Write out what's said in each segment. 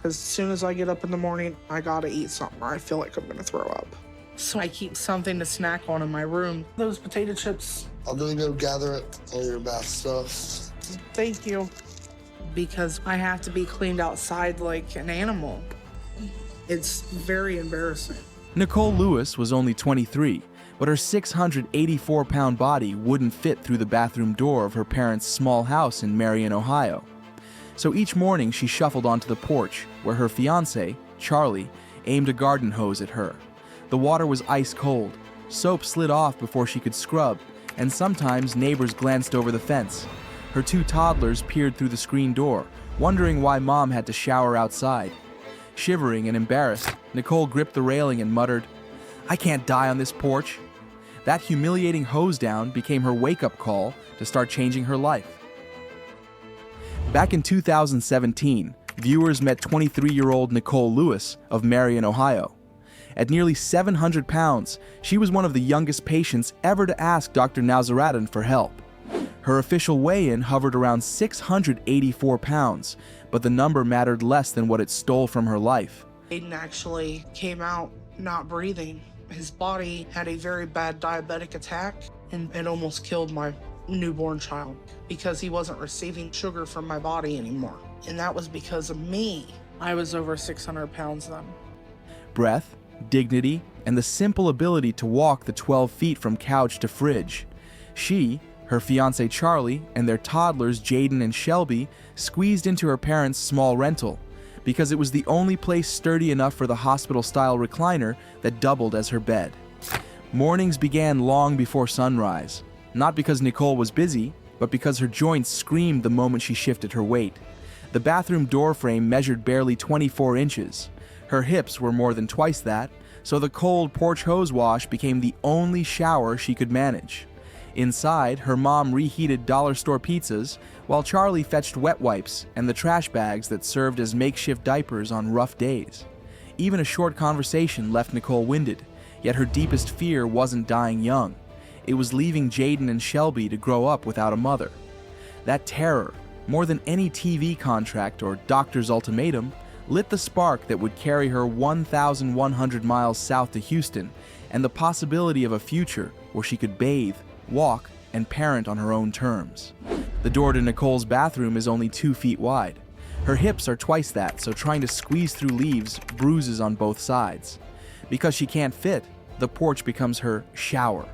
As soon as I get up in the morning, I gotta eat something or I feel like I'm gonna throw up. So I keep something to snack on in my room. Those potato chips. I'm gonna go gather all your bath stuff. Thank you. Because I have to be cleaned outside like an animal. It's very embarrassing. Nicole Lewis was only 23, but her 684-pound body wouldn't fit through the bathroom door of her parents' small house in Marion, Ohio. So each morning she shuffled onto the porch, where her fiancé, Charlie, aimed a garden hose at her. The water was ice cold, soap slid off before she could scrub, and sometimes neighbors glanced over the fence. Her 2 toddlers peered through the screen door, wondering why Mom had to shower outside. Shivering and embarrassed, Nicole gripped the railing and muttered, "I can't die on this porch." That humiliating hose down became her wake-up call to start changing her life. Back in 2017, viewers met 23-year-old Nicole Lewis of Marion, Ohio. At nearly 700 pounds, she was one of the youngest patients ever to ask Dr. Nazaratan for help. Her official weigh-in hovered around 684 pounds, but the number mattered less than what it stole from her life. Aiden actually came out not breathing. His body had a very bad diabetic attack, and it almost killed my newborn child because he wasn't receiving sugar from my body anymore. And that was because of me. I was over 600 pounds then. Breath, dignity, and the simple ability to walk the 12 feet from couch to fridge. She, her fiancé Charlie, and their toddlers Jaden and Shelby squeezed into her parents' small rental because it was the only place sturdy enough for the hospital-style recliner that doubled as her bed. Mornings began long before sunrise, not because Nicole was busy, but because her joints screamed the moment she shifted her weight. The bathroom door frame measured barely 24 inches. Her hips were more than twice that, so the cold porch hose wash became the only shower she could manage. Inside, her mom reheated dollar store pizzas, while Charlie fetched wet wipes and the trash bags that served as makeshift diapers on rough days. Even a short conversation left Nicole winded, yet her deepest fear wasn't dying young. It was leaving Jaden and Shelby to grow up without a mother. That terror, more than any TV contract or doctor's ultimatum, lit the spark that would carry her 1,100 miles south to Houston and the possibility of a future where she could bathe, walk, and parent on her own terms. The door to Nicole's bathroom is only 2 feet wide. Her hips are twice that, so trying to squeeze through leaves bruises on both sides. Because she can't fit, the porch becomes her shower.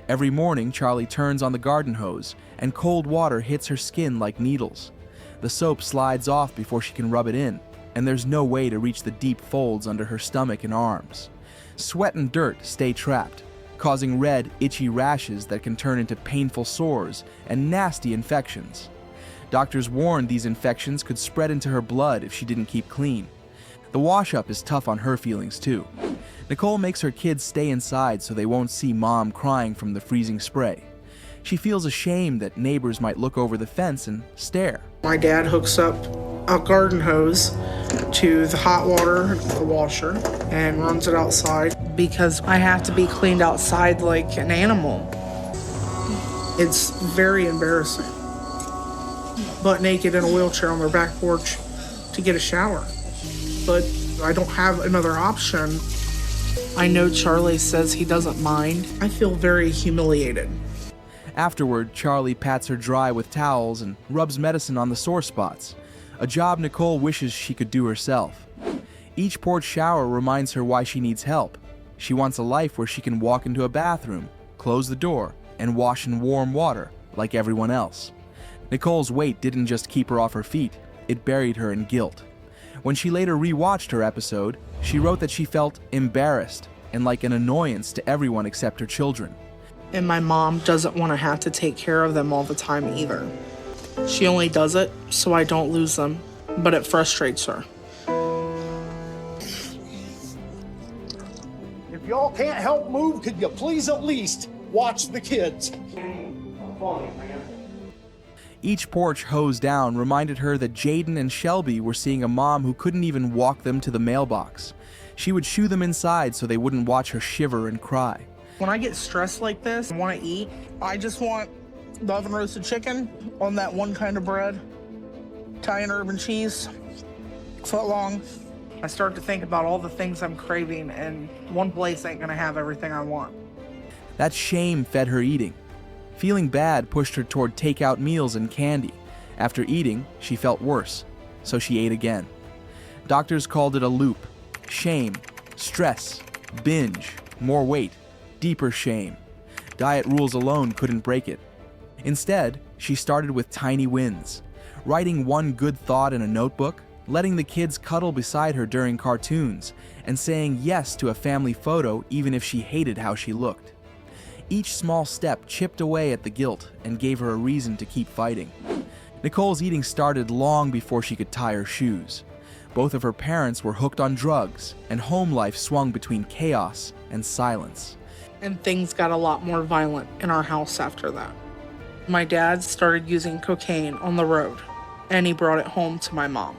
Every morning, Charlie turns on the garden hose, and cold water hits her skin like needles. The soap slides off before she can rub it in, and there's no way to reach the deep folds under her stomach and arms. Sweat and dirt stay trapped, causing red, itchy rashes that can turn into painful sores and nasty infections. Doctors warned these infections could spread into her blood if she didn't keep clean. The wash-up is tough on her feelings too. Nicole makes her kids stay inside so they won't see Mom crying from the freezing spray. She feels ashamed that neighbors might look over the fence and stare. My dad hooks up a garden hose to the hot water, the washer, and runs it outside because I have to be cleaned outside like an animal. It's very embarrassing. Butt naked in a wheelchair on their back porch to get a shower. But I don't have another option. I know Charlie says he doesn't mind. I feel very humiliated. Afterward, Charlie pats her dry with towels and rubs medicine on the sore spots, a job Nicole wishes she could do herself. Each porch shower reminds her why she needs help. She wants a life where she can walk into a bathroom, close the door, and wash in warm water like everyone else. Nicole's weight didn't just keep her off her feet, it buried her in guilt. When she later rewatched her episode, she wrote that she felt embarrassed and like an annoyance to everyone except her children. And my mom doesn't want to have to take care of them all the time either. She only does it so I don't lose them, but it frustrates her. If y'all can't help move, could you please at least watch the kids? Each porch hose down reminded her that Jaden and Shelby were seeing a mom who couldn't even walk them to the mailbox. She would shoo them inside so they wouldn't watch her shiver and cry. When I get stressed like this and want to eat, I just want the oven roasted chicken on that one kind of bread, Italian herb and cheese, foot long. I start to think about all the things I'm craving, and one place ain't gonna have everything I want. That shame fed her eating. Feeling bad pushed her toward takeout meals and candy. After eating, she felt worse, so she ate again. Doctors called it a loop. Shame, stress, binge, more weight, deeper shame. Diet rules alone couldn't break it. Instead, she started with tiny wins. Writing one good thought in a notebook, letting the kids cuddle beside her during cartoons, and saying yes to a family photo even if she hated how she looked. Each small step chipped away at the guilt and gave her a reason to keep fighting. Nicole's eating started long before she could tie her shoes. Both of her parents were hooked on drugs, and home life swung between chaos and silence. And things got a lot more violent in our house after that. My dad started using cocaine on the road, and he brought it home to my mom.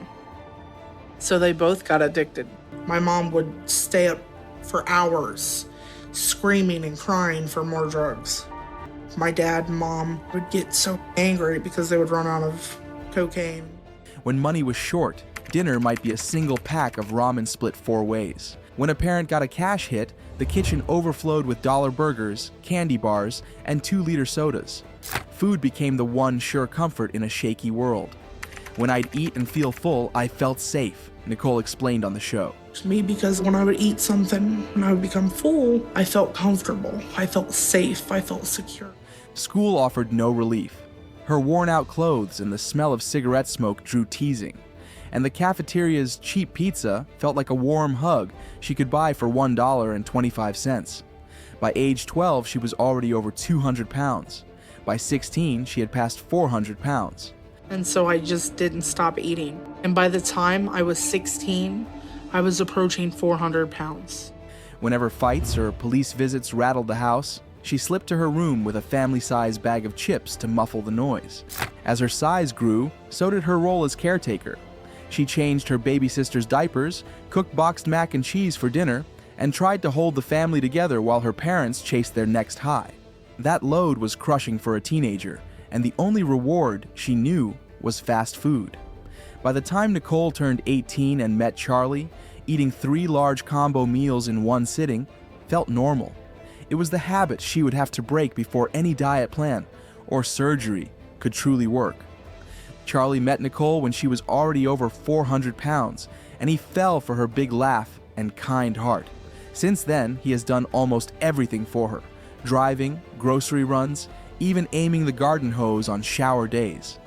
So they both got addicted. My mom would stay up for hours, screaming and crying for more drugs. My dad and mom would get so angry because they would run out of cocaine. When money was short, dinner might be a single pack of ramen split 4 ways. When a parent got a cash hit, the kitchen overflowed with dollar burgers, candy bars, and 2-liter sodas. Food became the one sure comfort in a shaky world. When I'd eat and feel full, I felt safe, Nicole explained on the show. To me, because when I would eat something, when I would become full, I felt comfortable, I felt safe, I felt secure. School offered no relief. Her worn-out clothes and the smell of cigarette smoke drew teasing. And the cafeteria's cheap pizza felt like a warm hug she could buy for $1.25. By age 12, she was already over 200 pounds. By 16, she had passed 400 pounds. And so I just didn't stop eating. And by the time I was 16, I was approaching 400 pounds. Whenever fights or police visits rattled the house, she slipped to her room with a family-sized bag of chips to muffle the noise. As her size grew, so did her role as caretaker. She changed her baby sister's diapers, cooked boxed mac and cheese for dinner, and tried to hold the family together while her parents chased their next high. That load was crushing for a teenager, and the only reward she knew was fast food. By the time Nicole turned 18 and met Charlie, eating 3 large combo meals in one sitting felt normal. It was the habit she would have to break before any diet plan or surgery could truly work. Charlie met Nicole when she was already over 400 pounds, and he fell for her big laugh and kind heart. Since then, he has done almost everything for her: driving, grocery runs, even aiming the garden hose on shower days.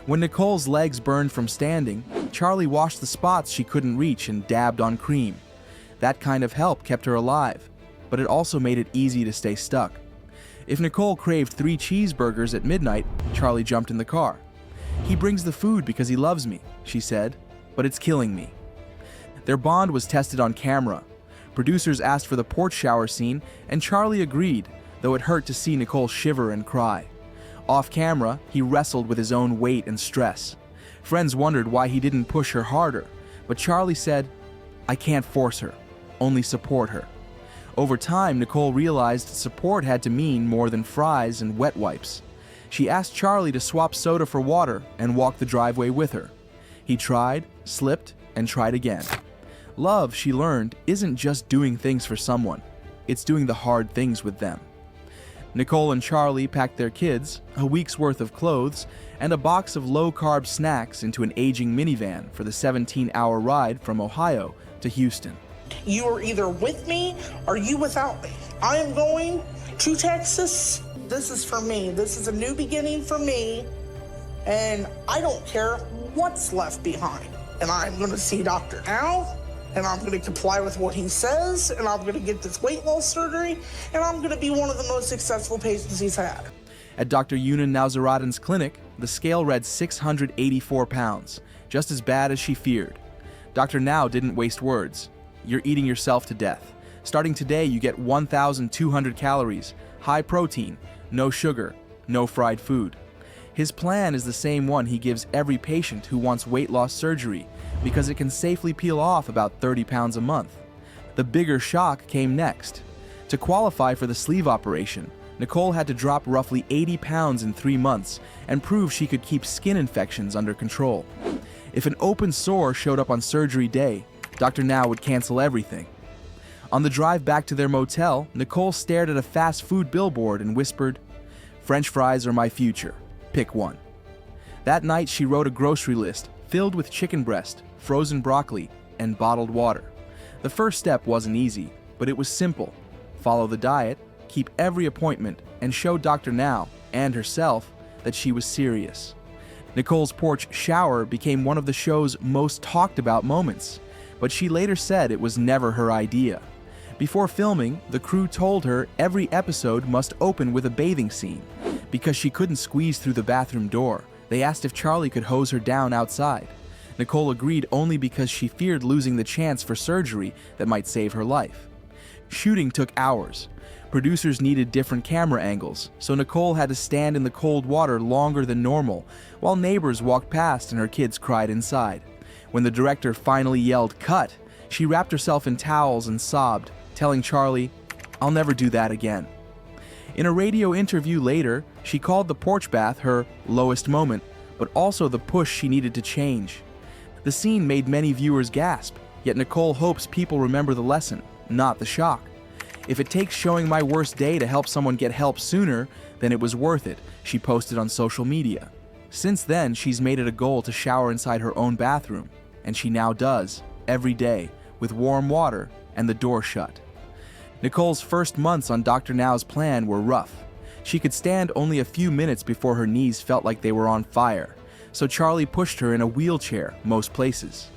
When Nicole's legs burned from standing, Charlie washed the spots she couldn't reach and dabbed on cream. That kind of help kept her alive, but it also made it easy to stay stuck. If Nicole craved 3 cheeseburgers at midnight, Charlie jumped in the car. "He brings the food because he loves me," she said, "but it's killing me." Their bond was tested on camera. Producers asked for the porch shower scene, and Charlie agreed, though it hurt to see Nicole shiver and cry. Off camera, he wrestled with his own weight and stress. Friends wondered why he didn't push her harder, but Charlie said, "I can't force her, only support her." Over time, Nicole realized support had to mean more than fries and wet wipes. She asked Charlie to swap soda for water and walk the driveway with her. He tried, slipped, and tried again. Love, she learned, isn't just doing things for someone. It's doing the hard things with them. Nicole and Charlie packed their kids, a week's worth of clothes, and a box of low-carb snacks into an aging minivan for the 17-hour ride from Ohio to Houston. You are either with me or you without me. I am going to Texas. This is for me. This is a new beginning for me. And I don't care what's left behind. And I'm going to see Dr. Al, and I'm going to comply with what he says, and I'm going to get this weight loss surgery, and I'm going to be one of the most successful patients he's had. At Dr. Yunan Nazaradan's clinic, the scale read 684 pounds, just as bad as she feared. Dr. Now didn't waste words. "You're eating yourself to death. Starting today, you get 1,200 calories, high protein, no sugar, no fried food." His plan is the same one he gives every patient who wants weight loss surgery, because it can safely peel off about 30 pounds a month. The bigger shock came next. To qualify for the sleeve operation, Nicole had to drop roughly 80 pounds in 3 months and prove she could keep skin infections under control. If an open sore showed up on surgery day, Dr. Now would cancel everything. On the drive back to their motel, Nicole stared at a fast food billboard and whispered, "French fries are my future. Pick one." That night, she wrote a grocery list filled with chicken breast, frozen broccoli, and bottled water. The first step wasn't easy, but it was simple. Follow the diet, keep every appointment, and show Dr. Now and herself that she was serious. Nicole's porch shower became one of the show's most talked about moments, but she later said it was never her idea. Before filming, the crew told her every episode must open with a bathing scene. Because she couldn't squeeze through the bathroom door, they asked if Charlie could hose her down outside. Nicole agreed only because she feared losing the chance for surgery that might save her life. Shooting took hours. Producers needed different camera angles, so Nicole had to stand in the cold water longer than normal, while neighbors walked past and her kids cried inside. When the director finally yelled "cut," she wrapped herself in towels and sobbed, telling Charlie, "I'll never do that again." In a radio interview later, she called the porch bath her lowest moment, but also the push she needed to change. The scene made many viewers gasp, yet Nicole hopes people remember the lesson, not the shock. "If it takes showing my worst day to help someone get help sooner, then it was worth it," she posted on social media. Since then, she's made it a goal to shower inside her own bathroom, and she now does, every day, with warm water and the door shut. Nicole's first months on Dr. Now's plan were rough. She could stand only a few minutes before her knees felt like they were on fire, so Charlie pushed her in a wheelchair most places.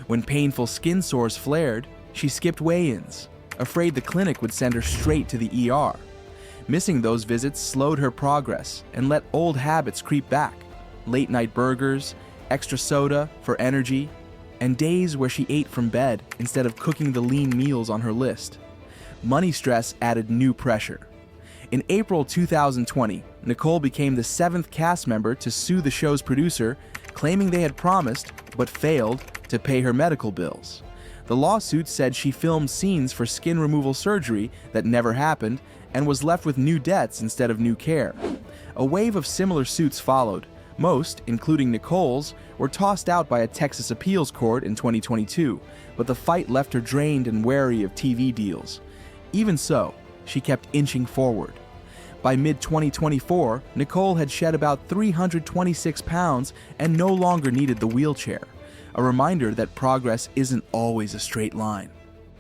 When painful skin sores flared, she skipped weigh-ins, afraid the clinic would send her straight to the ER. Missing those visits slowed her progress and let old habits creep back. Late-night burgers, extra soda for energy, and days where she ate from bed instead of cooking the lean meals on her list. Money stress added new pressure. In April 2020, Nicole became the 7th cast member to sue the show's producer, claiming they had promised, but failed, to pay her medical bills. The lawsuit said she filmed scenes for skin removal surgery that never happened and was left with new debts instead of new care. A wave of similar suits followed. Most, including Nicole's, were tossed out by a Texas appeals court in 2022, but the fight left her drained and wary of TV deals. Even so, she kept inching forward. By mid-2024, Nicole had shed about 326 pounds and no longer needed the wheelchair, a reminder that progress isn't always a straight line.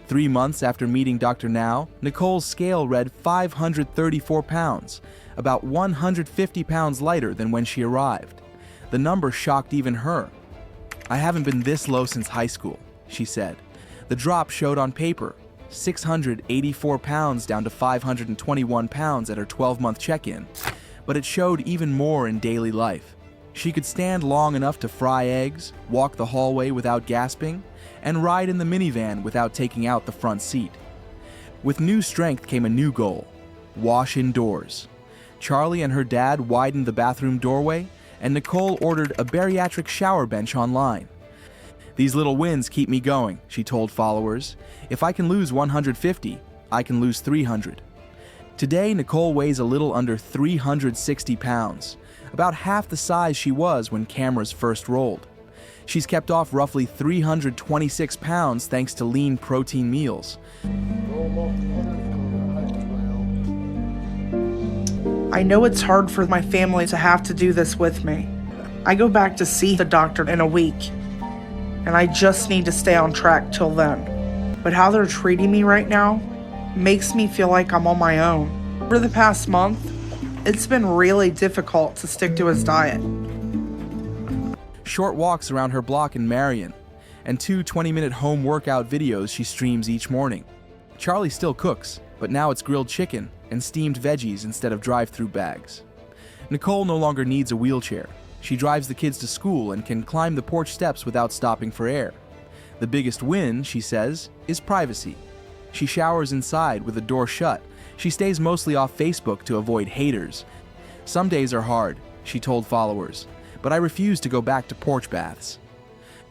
3 months after meeting Dr. Now, Nicole's scale read 534 pounds, about 150 pounds lighter than when she arrived. The number shocked even her. "I haven't been this low since high school," she said. The drop showed on paper, 684 pounds down to 521 pounds at her 12-month check-in, but it showed even more in daily life. She could stand long enough to fry eggs, walk the hallway without gasping, and ride in the minivan without taking out the front seat. With new strength came a new goal: wash indoors. Charlie and her dad widened the bathroom doorway, and Nicole ordered a bariatric shower bench online. "These little wins keep me going," she told followers. "If I can lose 150, I can lose 300. Today, Nicole weighs a little under 360 pounds, about half the size she was when cameras first rolled. She's kept off roughly 326 pounds thanks to lean protein meals. I know it's hard for my family to have to do this with me. I go back to see the doctor in a week, and I just need to stay on track till then. But how they're treating me right now makes me feel like I'm on my own. For the past month, it's been really difficult to stick to his diet." Short walks around her block in Marion, and 2 20-minute home workout videos she streams each morning. Charlie still cooks, but now it's grilled chicken and steamed veggies instead of drive-through bags. Nicole no longer needs a wheelchair. She drives the kids to school and can climb the porch steps without stopping for air. The biggest win, she says, is privacy. She showers inside with the door shut. She stays mostly off Facebook to avoid haters. "Some days are hard," she told followers, "but I refuse to go back to porch baths."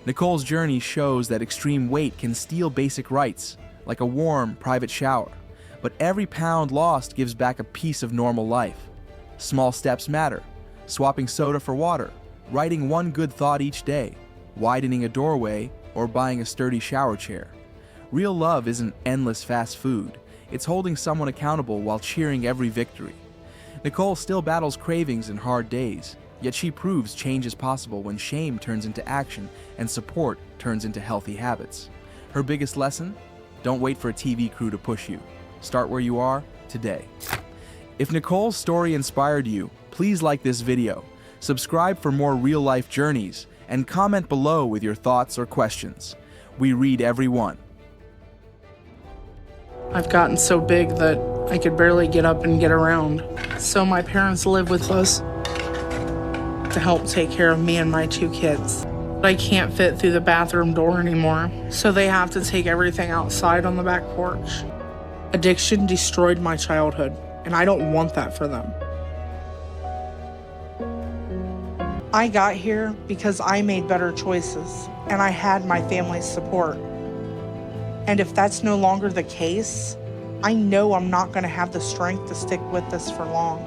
Nicole's journey shows that extreme weight can steal basic rights, like a warm, private shower. But every pound lost gives back a piece of normal life. Small steps matter. Swapping soda for water, writing one good thought each day, widening a doorway, or buying a sturdy shower chair. Real love isn't endless fast food. It's holding someone accountable while cheering every victory. Nicole still battles cravings and hard days, yet she proves change is possible when shame turns into action and support turns into healthy habits. Her biggest lesson? Don't wait for a TV crew to push you. Start where you are today. If Nicole's story inspired you, please like this video, subscribe for more real-life journeys, and comment below with your thoughts or questions. We read every one. I've gotten so big that I could barely get up and get around. So my parents live with us to help take care of me and my 2 kids. I can't fit through the bathroom door anymore, so they have to take everything outside on the back porch. Addiction destroyed my childhood, and I don't want that for them. I got here because I made better choices, and I had my family's support. And if that's no longer the case, I know I'm not going to have the strength to stick with this for long.